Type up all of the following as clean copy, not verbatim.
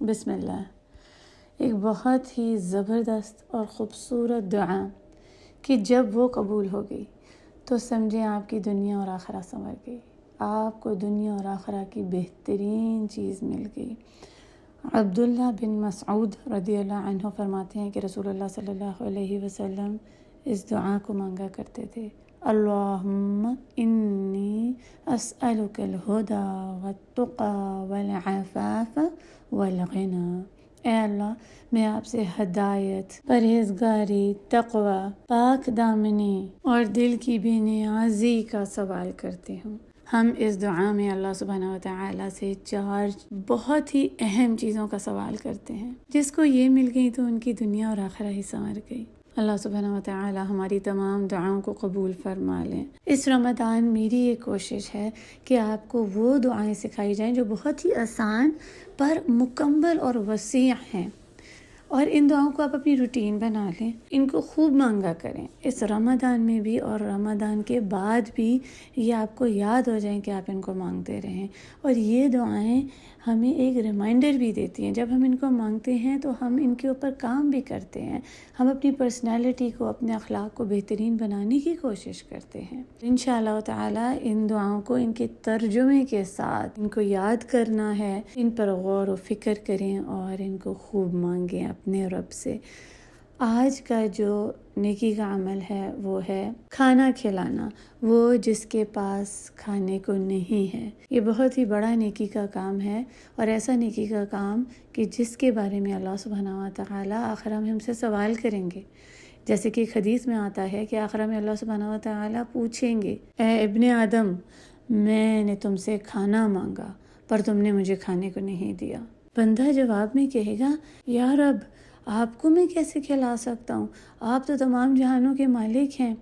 بسم اللہ۔ ایک بہت ہی زبردست اور خوبصورت دعا کہ جب وہ قبول ہو گئی تو سمجھیں آپ کی دنیا اور آخرہ سنور گئی، آپ کو دنیا اور آخرہ کی بہترین چیز مل گئی۔ عبداللہ بن مسعود رضی اللہ عنہ فرماتے ہیں کہ رسول اللہ صلی اللہ علیہ وسلم اس دعا کو مانگا کرتے تھے، اللہم انی اسألک الہدی والتقی والعفاف والغنی۔ اے اللہ، میں آپ سے ہدایت، پرہیزگاری، تقوی، پاک دامنی اور دل کی بے نیازی کا سوال کرتی ہوں۔ ہم اس دعا میں اللہ سبحانہ و تعالیٰ سے 4 بہت ہی اہم چیزوں کا سوال کرتے ہیں، جس کو یہ مل گئی تو ان کی دنیا اور آخرہ ہی سنور گئی۔ اللہ سبحانہ و تعالیٰ ہماری تمام دعاؤں کو قبول فرما لیں۔ اس رمضان میری یہ کوشش ہے کہ آپ کو وہ دعائیں سکھائی جائیں جو بہت ہی آسان پر مکمل اور وسیع ہیں، اور ان دعاؤں کو آپ اپنی روٹین بنا لیں، ان کو خوب مانگا کریں، اس رمضان میں بھی اور رمضان کے بعد بھی یہ آپ کو یاد ہو جائیں کہ آپ ان کو مانگتے رہیں۔ اور یہ دعائیں ہمیں ایک ریمائنڈر بھی دیتی ہیں، جب ہم ان کو مانگتے ہیں تو ہم ان کے اوپر کام بھی کرتے ہیں، ہم اپنی پرسنالٹی کو، اپنے اخلاق کو بہترین بنانے کی کوشش کرتے ہیں۔ انشاءاللہ تعالیٰ ان دعاؤں کو ان کے ترجمے کے ساتھ ان کو یاد کرنا ہے، ان پر غور و فکر کریں اور ان کو خوب مانگیں اپنے رب سے۔ آج کا جو نیکی کا عمل ہے وہ ہے کھانا کھلانا، وہ جس کے پاس کھانے کو نہیں ہے۔ یہ بہت ہی بڑا نیکی کا کام ہے، اور ایسا نیکی کا کام کہ جس کے بارے میں اللہ سبحانہ و تعالیٰ آخرہ میں ہم سے سوال کریں گے۔ جیسے کہ ایک حدیث میں آتا ہے کہ آخرہ میں اللہ سبحانہ و تعالیٰ پوچھیں گے، اے ابن آدم، میں نے تم سے کھانا مانگا پر تم نے مجھے کھانے کو نہیں دیا۔ بندہ جواب میں کہے گا، یا رب، آپ کو میں کیسے کھلا سکتا ہوں، آپ تو تمام جہانوں کے مالک ہیں۔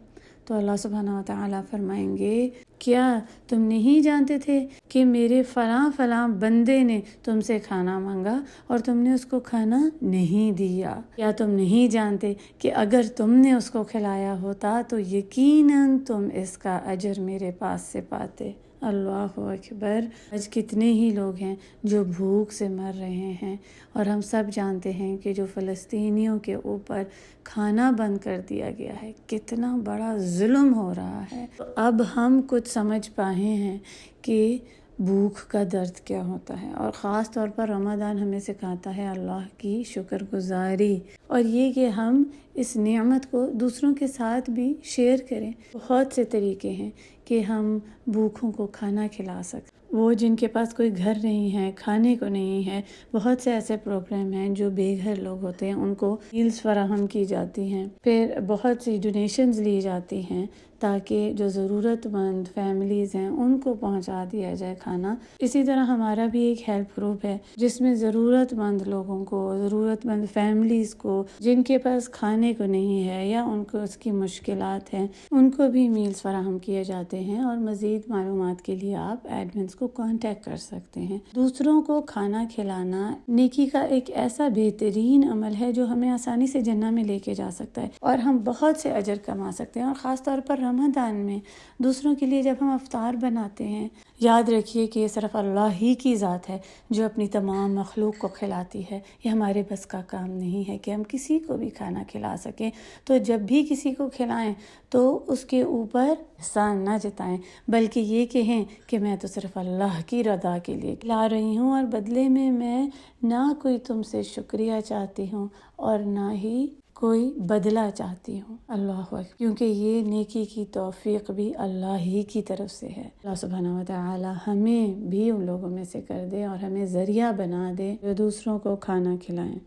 تو اللہ سبحانہ و تعالیٰ فرمائیں گے، کیا تم نہیں جانتے تھے کہ میرے فلاں فلاں بندے نے تم سے کھانا مانگا اور تم نے اس کو کھانا نہیں دیا؟ کیا تم نہیں جانتے کہ اگر تم نے اس کو کھلایا ہوتا تو یقیناً تم اس کا اجر میرے پاس سے پاتے؟ اللہ اکبر۔ آج کتنے ہی لوگ ہیں جو بھوک سے مر رہے ہیں، اور ہم سب جانتے ہیں کہ جو فلسطینیوں کے اوپر کھانا بند کر دیا گیا ہے، کتنا بڑا ظلم ہو رہا ہے۔ تو اب ہم کچھ سمجھ پائے ہیں کہ بھوک کا درد کیا ہوتا ہے، اور خاص طور پر رمضان ہمیں سکھاتا ہے اللہ کی شکر گزاری، اور یہ کہ ہم اس نعمت کو دوسروں کے ساتھ بھی شیئر کریں۔ بہت سے طریقے ہیں کہ ہم بھوکوں کو کھانا کھلا سکیں۔ وہ جن کے پاس کوئی گھر نہیں ہے، کھانے کو نہیں ہے، بہت سے ایسے پروگرام ہیں جو بے گھر لوگ ہوتے ہیں، ان کو میلز فراہم کی جاتی ہیں، پھر بہت سی ڈونیشنز لی جاتی ہیں تاکہ جو ضرورت مند فیملیز ہیں ان کو پہنچا دیا جائے کھانا۔ اسی طرح ہمارا بھی ایک ہیلپ گروپ ہے جس میں ضرورت مند لوگوں کو، ضرورت مند فیملیز کو جن کے پاس کھانے کو نہیں ہے یا ان کو اس کی مشکلات ہیں، ان کو بھی میلز فراہم کیے جاتے ہیں۔ اور مزید معلومات کے لیے آپ ایڈمنس کو کانٹیکٹ کر سکتے ہیں۔ دوسروں کو کھانا کھلانا نیکی کا ایک ایسا بہترین عمل ہے جو ہمیں آسانی سے جنت میں لے کے جا سکتا ہے، اور ہم بہت سے اجر کما سکتے ہیں۔ اور خاص طور پر رمضان میں دوسروں کے لیے جب ہم افطار بناتے ہیں، یاد رکھیے کہ یہ صرف اللہ ہی کی ذات ہے جو اپنی تمام مخلوق کو کھلاتی ہے۔ یہ ہمارے بس کا کام نہیں ہے کہ ہم کسی کو بھی کھانا کھلا سکیں۔ تو جب بھی کسی کو کھلائیں تو اس کے اوپر احسان نہ جتائیں، بلکہ یہ کہیں کہ میں تو صرف اللہ کی رضا کے لیے کھلا رہی ہوں، اور بدلے میں نہ کوئی تم سے شکریہ چاہتی ہوں اور نہ ہی کوئی بدلہ چاہتی ہوں۔ اللہ اکبر، کیونکہ یہ نیکی کی توفیق بھی اللہ ہی کی طرف سے ہے۔ اللہ سبحانہ و تعالی ہمیں بھی ان لوگوں میں سے کر دے اور ہمیں ذریعہ بنا دے جو دوسروں کو کھانا کھلائیں۔